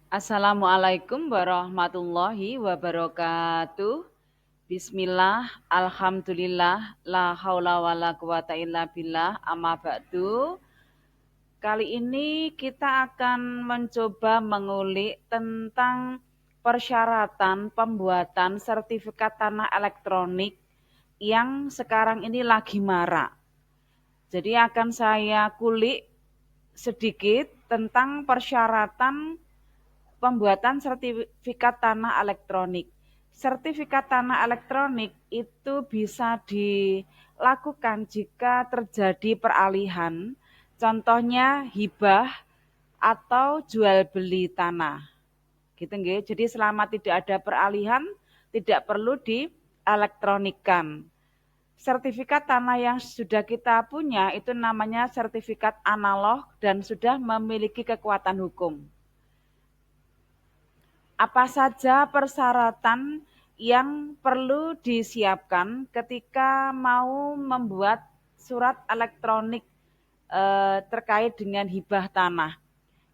Assalamualaikum warahmatullahi wabarakatuh. Bismillah, alhamdulillah, la haula wa la quwata illa billah, amma ba'du. Kali ini kita akan mencoba mengulik tentang persyaratan pembuatan sertifikat tanah elektronik yang sekarang ini lagi marak. Jadi akan saya kulik sedikit tentang persyaratan pembuatan sertifikat tanah elektronik. Sertifikat tanah elektronik itu bisa dilakukan jika terjadi peralihan, contohnya hibah atau jual beli tanah. Gitu nggih. Jadi selama tidak ada peralihan, tidak perlu dielektronikkan. Sertifikat tanah yang sudah kita punya itu namanya sertifikat analog dan sudah memiliki kekuatan hukum. Apa saja persyaratan yang perlu disiapkan ketika mau membuat surat elektronik terkait dengan hibah tanah?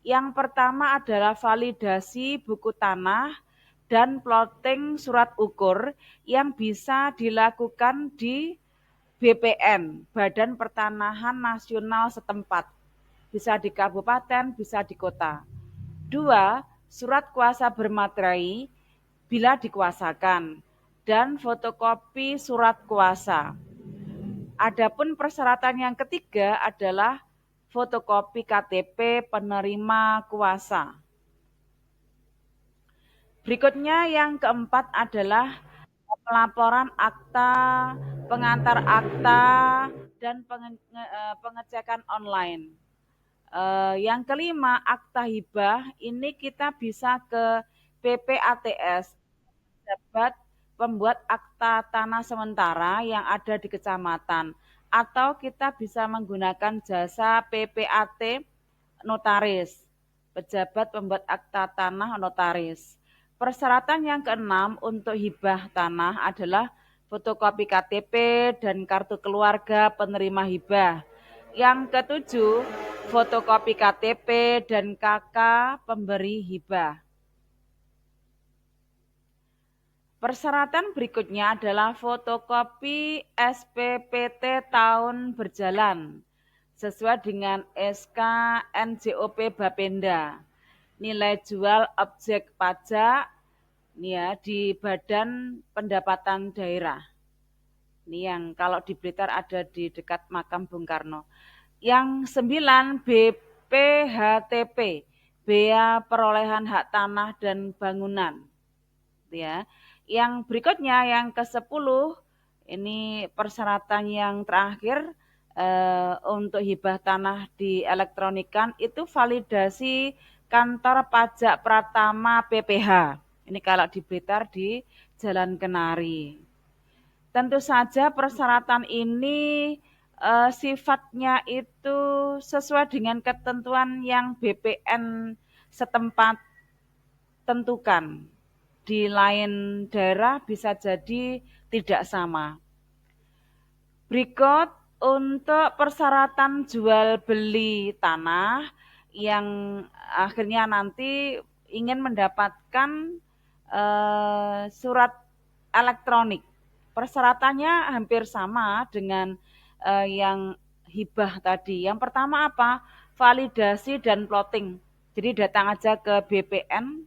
Yang pertama adalah validasi buku tanah dan plotting surat ukur yang bisa dilakukan di BPN, Badan Pertanahan Nasional setempat. Bisa di kabupaten, bisa di kota. Dua, surat kuasa bermaterai bila dikuasakan dan fotokopi surat kuasa. Adapun persyaratan yang ketiga adalah fotokopi KTP penerima kuasa. Berikutnya yang keempat adalah pelaporan akta, pengantar akta, dan pengecekan online. Yang kelima, akta hibah ini kita bisa ke PPATS, Pejabat Pembuat Akta Tanah Sementara yang ada di kecamatan, atau kita bisa menggunakan jasa PPAT Notaris, Pejabat Pembuat Akta Tanah Notaris. Persyaratan yang keenam untuk hibah tanah adalah fotokopi KTP dan kartu keluarga penerima hibah. Yang ketujuh, fotokopi KTP dan KK pemberi hibah. Persyaratan berikutnya adalah fotokopi SPPT tahun berjalan sesuai dengan SK NJOP Bapenda. Nilai jual objek pajak di Badan Pendapatan Daerah. Ini yang kalau di Blitar ada di dekat makam Bung Karno. Yang 9 BPHTP, Bea Perolehan Hak Tanah dan Bangunan. Ya. Yang berikutnya yang ke-10 ini persyaratan yang terakhir untuk hibah tanah dielektronikan itu validasi kantor pajak Pratama PPH. Ini kalau di Blitar di Jalan Kenari. Tentu saja persyaratan ini sifatnya itu sesuai dengan ketentuan yang BPN setempat tentukan. Di lain daerah bisa jadi tidak sama. Berikut untuk persyaratan jual beli tanah yang akhirnya nanti ingin mendapatkan surat elektronik. Persyaratannya hampir sama dengan yang hibah tadi. Yang pertama apa? Validasi dan plotting. Jadi datang aja ke BPN,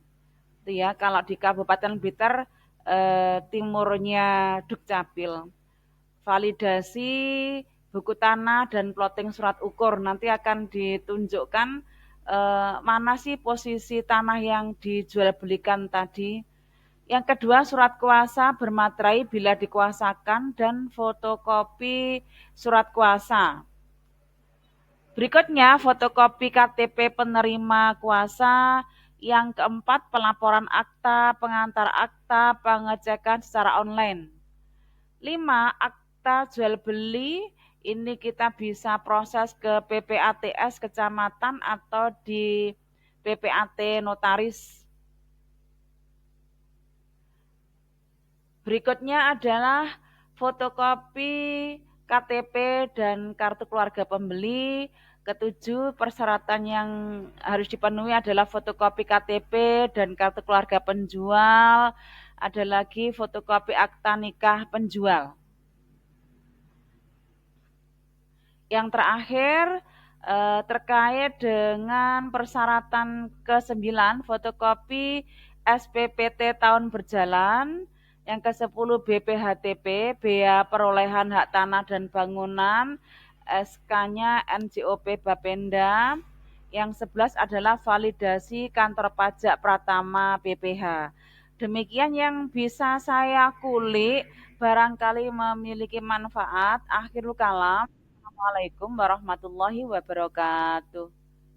ya. Kalau di Kabupaten Blitar timurnya Dukcapil. Validasi buku tanah dan plotting surat ukur nanti akan ditunjukkan mana sih posisi tanah yang dijual belikan tadi. Yang kedua, surat kuasa bermaterai bila dikuasakan dan fotokopi surat kuasa. Berikutnya, fotokopi KTP penerima kuasa. Yang keempat, pelaporan akta, pengantar akta, pengecekan secara online. 5, akta jual beli. Ini kita bisa proses ke PPATS kecamatan atau di PPAT notaris. Berikutnya adalah fotokopi KTP dan kartu keluarga pembeli, Ketujuh, persyaratan yang harus dipenuhi adalah fotokopi KTP dan kartu keluarga penjual. Ada lagi fotokopi akta nikah penjual. Yang terakhir, terkait dengan persyaratan ke-9, fotokopi SPPT tahun berjalan. Yang ke-10 BPHTP, bea perolehan hak tanah dan bangunan, SK-nya NJOP Bapenda. Yang 11 adalah validasi kantor pajak Pratama BPH. Demikian yang bisa saya kulik, barangkali memiliki manfaat. Akhirul kalam. Assalamualaikum warahmatullahi wabarakatuh.